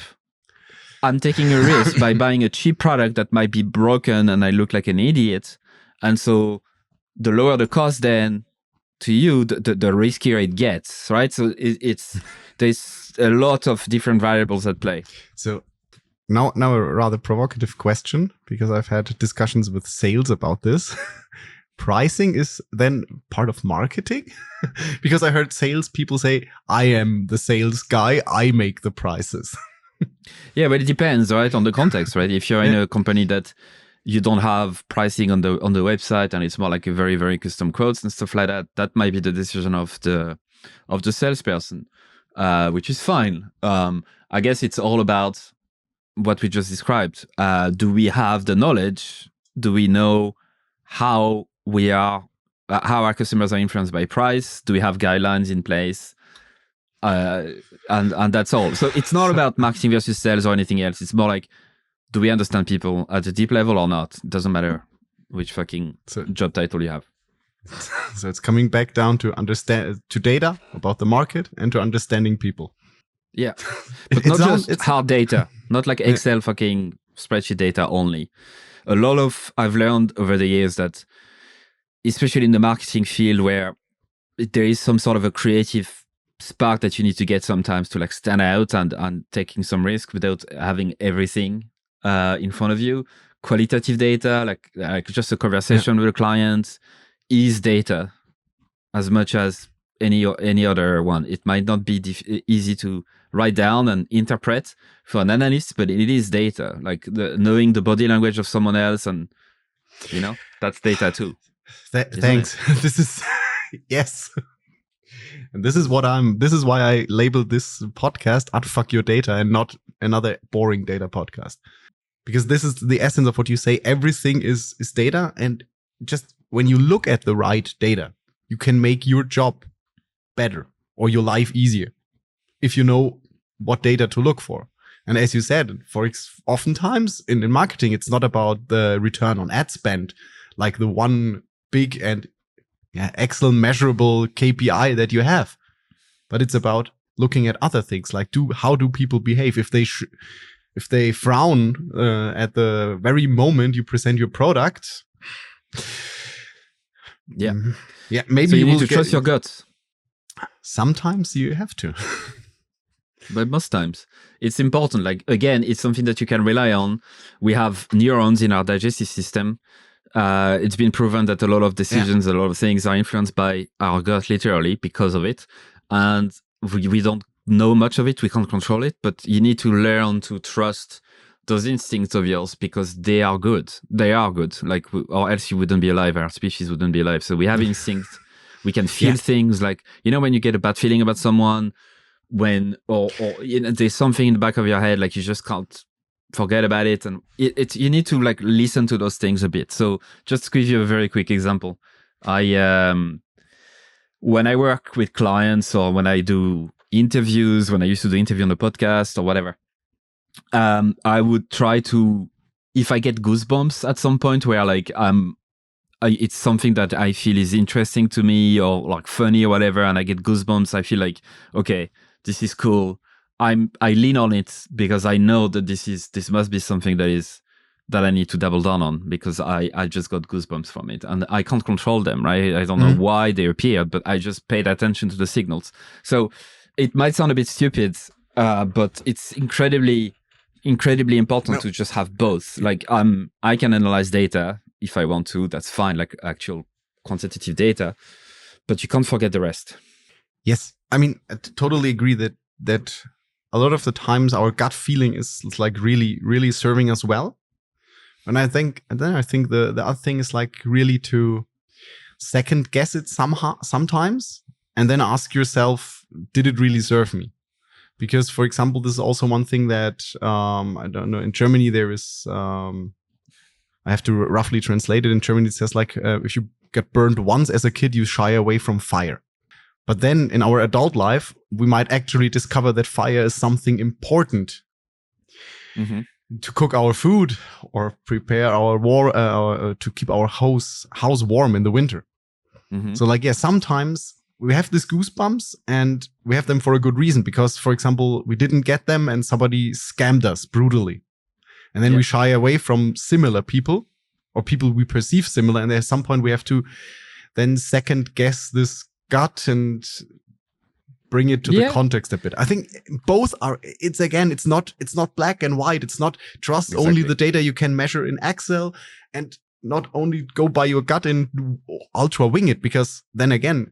I'm taking a risk by buying a cheap product that might be broken and I look like an idiot. And so the lower the cost then to you, the riskier it gets, right? So there's a lot of different variables at play. So now a rather provocative question, because I've had discussions with sales about this. Pricing is then part of marketing? Because I heard sales people say, I am the sales guy, I make the prices. Yeah, but it depends, right, on the context, right? If you're in a company that you don't have pricing on the website and it's more like a very, very custom quotes and stuff like that, that might be the decision of the salesperson, which is fine. I guess it's all about what we just described. Do we have the knowledge? Do we know how our customers are influenced by price? Do we have guidelines in place? And that's all. So it's not about marketing versus sales or anything else. It's more like, do we understand people at a deep level or not? It doesn't matter which fucking job title you have. So it's coming back down to data about the market and to understanding people. Yeah, but not just hard data, not like Excel fucking spreadsheet data only. A lot of I've learned over the years that, especially in the marketing field, where there is some sort of a creative spark that you need to get sometimes to like stand out and taking some risk without having everything in front of you. Qualitative data, like just a conversation with a client, is data as much as any other one. It might not be easy to write down and interpret for an analyst, but it is data. Like knowing the body language of someone else, and that's data too. Thanks. This is yes. And this is why I labeled this podcast Unfuck Your Data and not another boring data podcast. Because this is the essence of what you say. Everything is data. And just when you look at the right data, you can make your job better or your life easier if you know what data to look for. And as you said, oftentimes in marketing, it's not about the return on ad spend, like the one big and excellent measurable KPI that you have, but it's about looking at other things, like how do people behave if they frown at the very moment you present your product. Maybe so you need to trust your gut. Sometimes you have to. But most times it's important. Like, again, it's something that you can rely on. We have neurons in our digestive system. It's been proven that a lot of decisions, a lot of things are influenced by our gut, literally, because of it. And we don't know much of it. We can't control it, but you need to learn to trust those instincts of yours, because they are good. They are good. Like, or else you wouldn't be alive. Our species wouldn't be alive. So we have instincts. We can feel things like, when you get a bad feeling about someone, or there's something in the back of your head, like you just can't forget about it, and you need to like listen to those things a bit. So just to give you a very quick example, when I work with clients or when I do interviews, when I used to do interview on the podcast or whatever, I would try to, if I get goosebumps at some point where like I'm it's something that I feel is interesting to me or like funny or whatever, and I get goosebumps, I feel like, okay, this is cool. I lean on it because I know that this must be something that I need to double down on, because I just got goosebumps from it, and I can't control them, right? I don't know why they appeared, but I just paid attention to the signals. So it might sound a bit stupid, but it's incredibly important to just have both. Like I can analyze data if I want to, that's fine, like actual quantitative data, but you can't forget the rest. Yes. I mean, I totally agree that a lot of the times our gut feeling is like really, really serving us well. And then I think the other thing is like really to second guess it sometimes, and then ask yourself, did it really serve me? Because, for example, this is also one thing that, I don't know, in Germany there is, I have to roughly translate it. In Germany it says like, if you get burned once as a kid, you shy away from fire. But then in our adult life, we might actually discover that fire is something important. Mm-hmm. To cook our food or prepare to keep our house warm in the winter. Mm-hmm. So like, yeah, sometimes we have these goosebumps and we have them for a good reason, because, for example, we didn't get them and somebody scammed us brutally. And then we shy away from similar people or people we perceive similar. And at some point we have to then second guess this gut and bring it to the context a bit. I think both are, it's not black and white. It's not trust only the data you can measure in Excel and not only go by your gut and ultra wing it, because then again,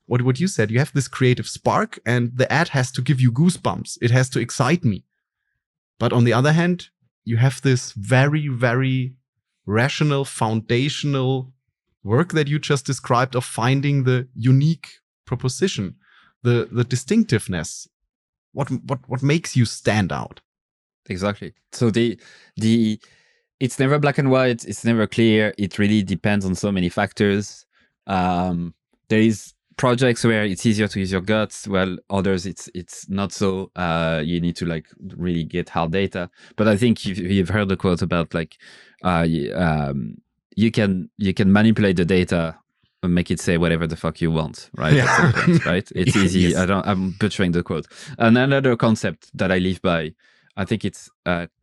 what you said, you have this creative spark and the ad has to give you goosebumps. It has to excite me. But on the other hand, you have this very, very rational, foundational work that you just described of finding the unique proposition. The distinctiveness, what makes you stand out? Exactly. So it's never black and white. It's never clear. It really depends on so many factors. There is projects where it's easier to use your guts, while others it's not so. You need to like really get hard data. But I think you've heard the quote about like you can manipulate the data and make it say whatever the fuck you want, right? Yeah. Right? It's easy. Yes. I'm butchering the quote. And another concept that I live by, I think it's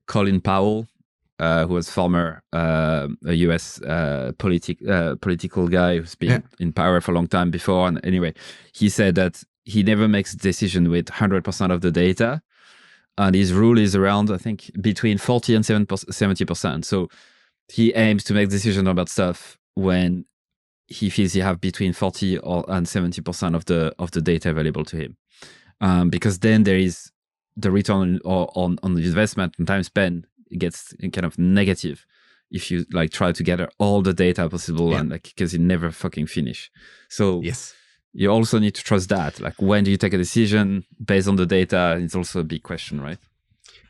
Colin Powell, who was former a US political guy who's been in power for a long time before. And anyway, he said that he never makes a decision with 100% of the data. And his rule is around, I think, between 40 and 70%. So he aims to make decisions about stuff when he feels he have between 40 and 70% of the data available to him, because then there is the return on the investment and time spent gets kind of negative if you like try to gather all the data possible and like because you never fucking finish. So you also need to trust that. Like, when do you take a decision based on the data? It's also a big question, right?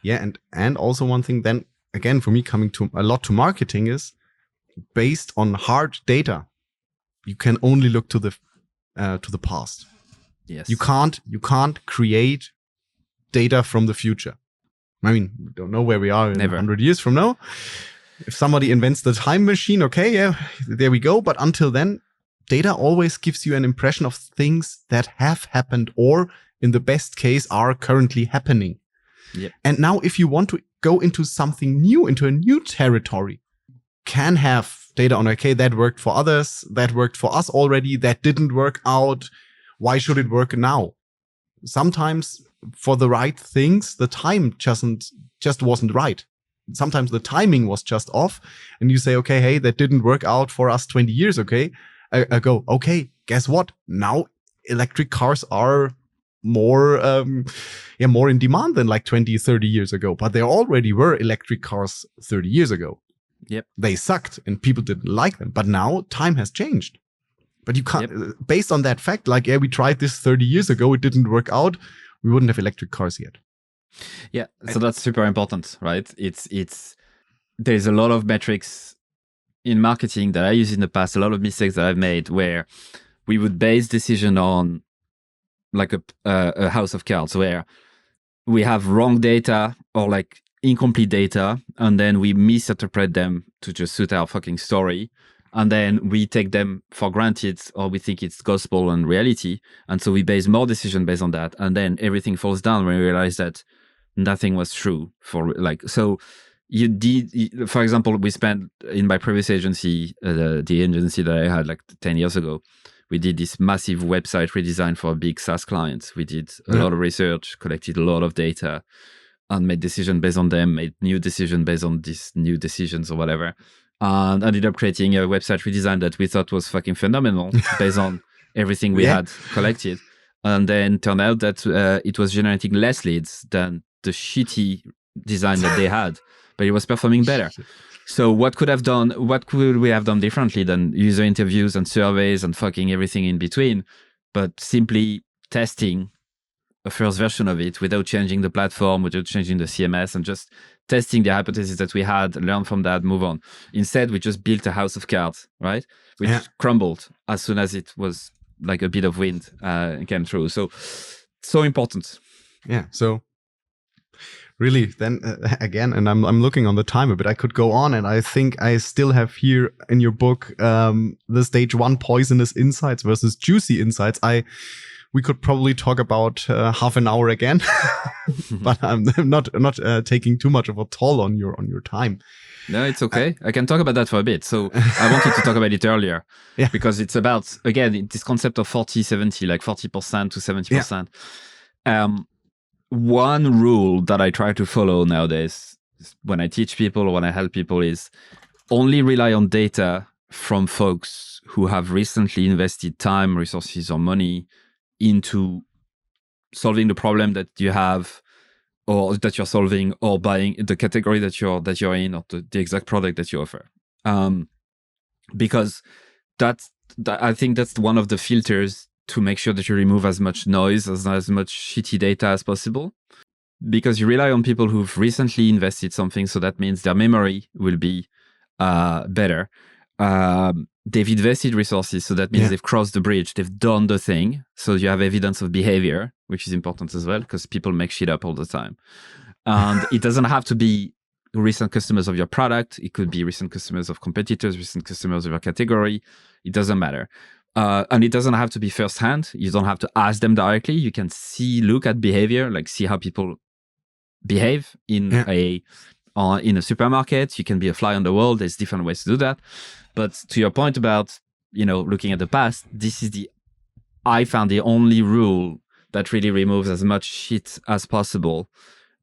Yeah, and also one thing then again for me coming to a lot to marketing is based on hard data. You can only look to the past. Yes. You can't create data from the future. I mean, we don't know where we are in 100 years from now. If somebody invents the time machine, okay, yeah, there we go. But until then, data always gives you an impression of things that have happened or, in the best case, are currently happening. Yep. And now if you want to go into something new, into a new territory, can have data on, okay, that worked for others, that worked for us already, that didn't work out. Why should it work now? Sometimes for the right things, the time just wasn't right. Sometimes the timing was just off and you say, okay, hey, that didn't work out for us 20 years ago. Okay, guess what? Now electric cars are more in demand than like 20, 30 years ago. But there already were electric cars 30 years ago. Yep. They sucked and people didn't like them. But now time has changed. But you can't, based on that fact, like, yeah, we tried this 30 years ago, it didn't work out. We wouldn't have electric cars yet. Yeah. So that's super important, right? There's a lot of metrics in marketing that I used in the past, a lot of mistakes that I've made where we would base decision on like a house of cards where we have wrong data or like incomplete data, and then we misinterpret them to just suit our fucking story. And then we take them for granted, or we think it's gospel and reality. And so we base more decision based on that. And then everything falls down when we realize that nothing was true so for example, we spent in my previous agency, the agency that I had like 10 years ago, we did this massive website redesign for a big SaaS client. We did a lot of research, collected a lot of data, and made decisions based on them, made new decisions based on these new decisions or whatever. And ended up creating a website redesign that we thought was fucking phenomenal based on everything we had collected. And then turned out that it was generating less leads than the shitty design that they had, but it was performing better. So what could we have done differently than user interviews and surveys and fucking everything in between, but simply testing a first version of it without changing the platform, without changing the CMS, and just testing the hypothesis that we had, learn from that, move on. Instead, we just built a house of cards, right? Which crumbled as soon as it was like a bit of wind came through. So important. Yeah. So really, then again, and I'm looking on the time a bit. I could go on, and I think I still have here in your book the stage 1 poisonous insights versus juicy insights. We could probably talk about half an hour again, but I'm not taking too much of a toll on your time. No, it's okay. I can talk about that for a bit. So I wanted to talk about it earlier because it's about, again, this concept of 40-70, like 40% to 70%. One rule that I try to follow nowadays when I teach people or when I help people is only rely on data from folks who have recently invested time, resources, or money into solving the problem that you have or that you're solving, or buying the category that you're in, or the exact product that you offer. Because I think that's one of the filters to make sure that you remove as much noise, as much shitty data as possible. Because you rely on people who've recently invested something, so that means their memory will be better. They've invested resources, so that means they've crossed the bridge, they've done the thing. So you have evidence of behavior, which is important as well, because people make shit up all the time. And it doesn't have to be recent customers of your product. It could be recent customers of competitors, recent customers of your category. It doesn't matter. And it doesn't have to be firsthand. You don't have to ask them directly. You can look at behavior, like see how people behave in a supermarket. You can be a fly on the wall. There's different ways to do that. But to your point about, looking at the past, this is I found the only rule that really removes as much shit as possible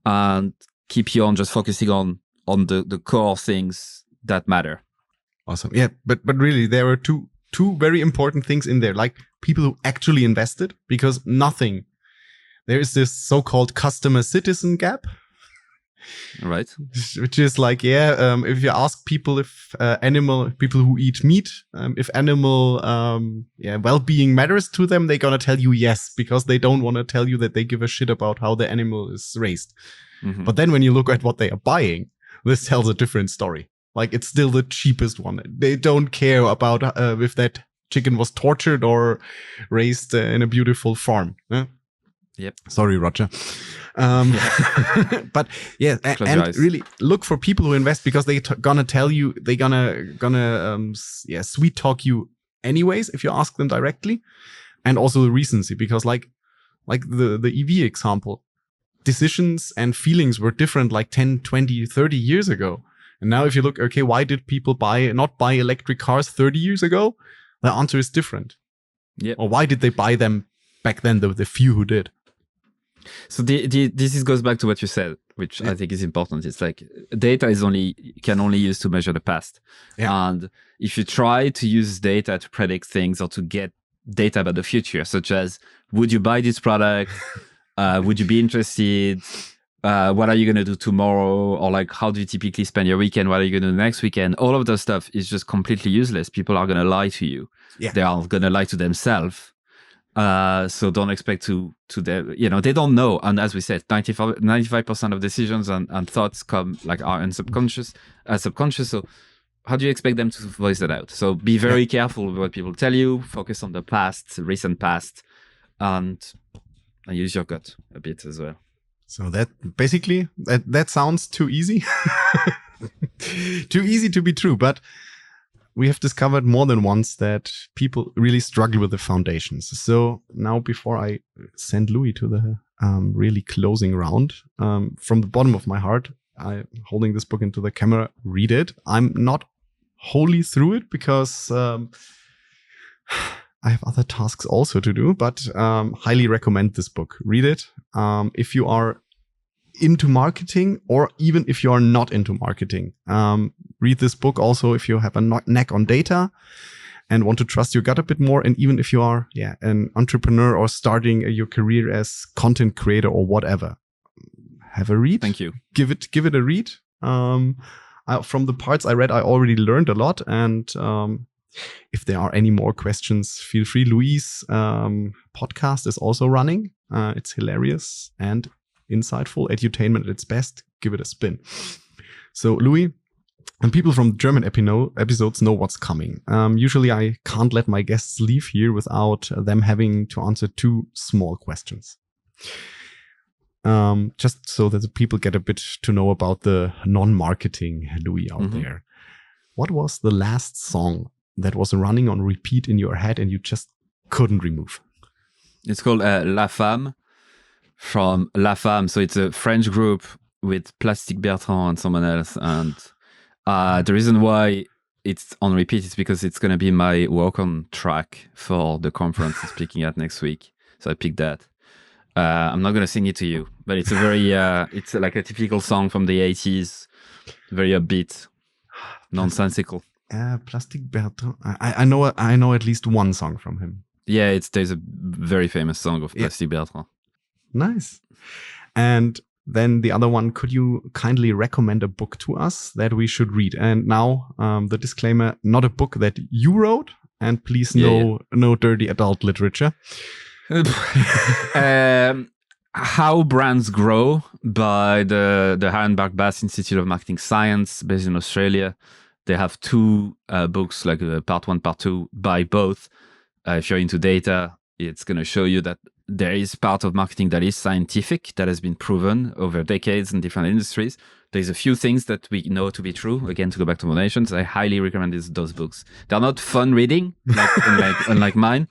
and keep you on just focusing on the core things that matter. Awesome. Yeah. But really there are two very important things in there, like people who actually invested, because there is this so-called customer citizen gap. Right. Which is like, if you ask people people who eat meat, if animal well-being matters to them, they're gonna tell you yes, because they don't want to tell you that they give a shit about how the animal is raised. Mm-hmm. But then when you look at what they are buying, this tells a different story. Like, it's still the cheapest one. They don't care about if that chicken was tortured or raised in a beautiful farm. Yep. Sorry, Roger. But and really look for people who invest, because they're gonna tell you, they're gonna sweet talk you anyways if you ask them directly, and also the recency, because like the EV example, decisions and feelings were different like 10, 20, 30 years ago. And now if you look, okay, why did people not buy electric cars 30 years ago? The answer is different. Yeah. Or why did they buy them back then, the few who did? So this goes back to what you said, which I think is important. It's like data can only use to measure the past. Yeah. And if you try to use data to predict things or to get data about the future, such as, would you buy this product? Would you be interested? What are you going to do tomorrow? Or like, how do you typically spend your weekend? What are you going to do next weekend? All of that stuff is just completely useless. People are going to lie to you. Yeah. They are going to lie to themselves. So don't expect they don't know. And as we said, 95% of decisions and thoughts are in subconscious. So how do you expect them to voice that out? So be very careful with what people tell you. Focus on the past, recent past, and use your gut a bit as well. So that basically, that sounds too easy. Too easy to be true. But we have discovered more than once that people really struggle with the foundations. So now, before I send Louis to the really closing round, from the bottom of my heart, I'm holding this book into the camera. Read it. I'm not wholly through it because I have other tasks also to do, but highly recommend this book. Read it. If you are into marketing, or even if you are not into marketing, read this book. Also, if you have a knack on data and want to trust your gut a bit more, and even if you are an entrepreneur or starting your career as content creator or whatever, have a read. Thank you. Give it a read. From the parts I read, I already learned a lot. And if there are any more questions, feel free. Louis' podcast is also running. It's hilarious and insightful, edutainment at its best. Give it a spin. So, Louis, and people from German episodes know what's coming. Usually I can't let my guests leave here without them having to answer 2 small questions. Just so that the people get a bit to know about the non-marketing Louis out there. What was the last song that was running on repeat in your head and you just couldn't remove? It's called La Femme, from La Femme. So it's a French group with Plastic Bertrand and someone else. And the reason why it's on repeat is because it's going to be my walk-on track for the conference I'm speaking at next week. So I picked that. I'm not going to sing it to you, but it's a very, it's like a typical song from the 80s. Very upbeat, nonsensical. Plastic Bertrand. I know at least one song from him. Yeah, there's a very famous song of Plastic Bertrand. Nice. And then the other one, could you kindly recommend a book to us that we should read? And now the disclaimer, not a book that you wrote, and please no dirty adult literature. How Brands Grow by the Harenbach Bass Institute of Marketing Science based in Australia. They have 2 books, like part 1, part 2, by both. If you're into data, it's going to show you that there is part of marketing that is scientific, that has been proven over decades in different industries. There's a few things that we know to be true. Again, to go back to Monations, I highly recommend those books. They're not fun reading, unlike mine.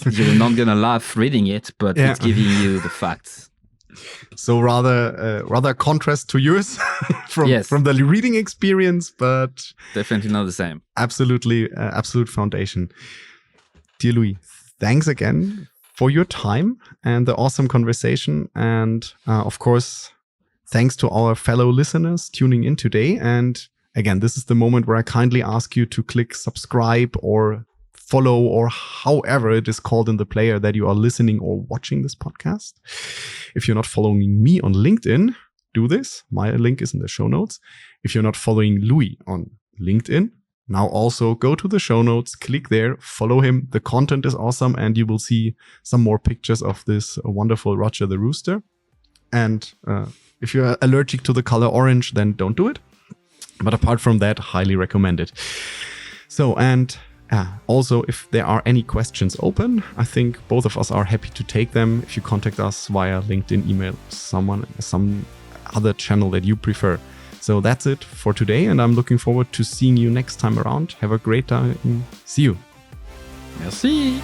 You're not going to laugh reading it, but it's giving you the facts. So rather contrast to yours from the reading experience, but definitely not the same. Absolutely, absolute foundation. Dear Louis, thanks again for your time and the awesome conversation. And of course, thanks to our fellow listeners tuning in today. And again, this is the moment where I kindly ask you to click subscribe or follow, or however it is called in the player that you are listening or watching this podcast. If you're not following me on LinkedIn, do this. My link is in the show notes. If you're not following Louis on LinkedIn, now also go to the show notes, click there, follow him. The content is awesome, and you will see some more pictures of this wonderful Roger the Rooster. And if you're allergic to the color orange, then don't do it. But apart from that, highly recommend it. So, and also, if there are any questions open, I think both of us are happy to take them. If you contact us via LinkedIn, email, some other channel that you prefer. So that's it for today, and I'm looking forward to seeing you next time around. Have a great time. See you. Merci.